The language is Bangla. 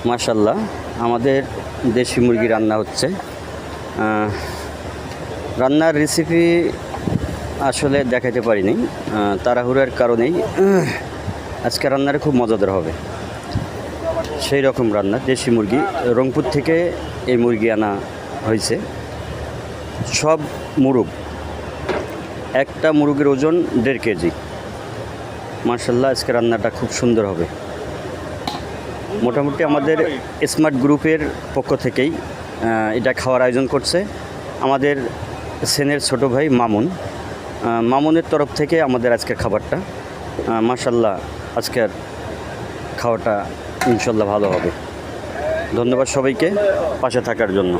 মাশাল্লাহ আমাদের দেশি মুরগি রান্না হচ্ছে। রান্নার রেসিপি আসলে দেখাতে পারিনি, তাড়াহুড়ার কারণেই। আজকে রান্নাটা খুব মজাদার হবে, সেই রকম রান্না। দেশি মুরগি, রংপুর থেকে এই মুরগি আনা হয়েছে। সব মুরগ, একটা মুরগির ওজন 1.5 কেজি। মাশাল্লাহ আজকে রান্নাটা খুব সুন্দর হবে। মোটামুটি আমাদের স্মার্ট গ্রুপের পক্ষ থেকেই এটা খাওয়ার আয়োজন করছে আমাদের সেনের ছোট ভাই মামুনের তরফ থেকে আমাদের আজকের খাবারটা। মাশাল্লাহ আজকের খাওয়াটা ইনশাল্লাহ ভালো হবে। ধন্যবাদ সবাইকে পাশে থাকার জন্য।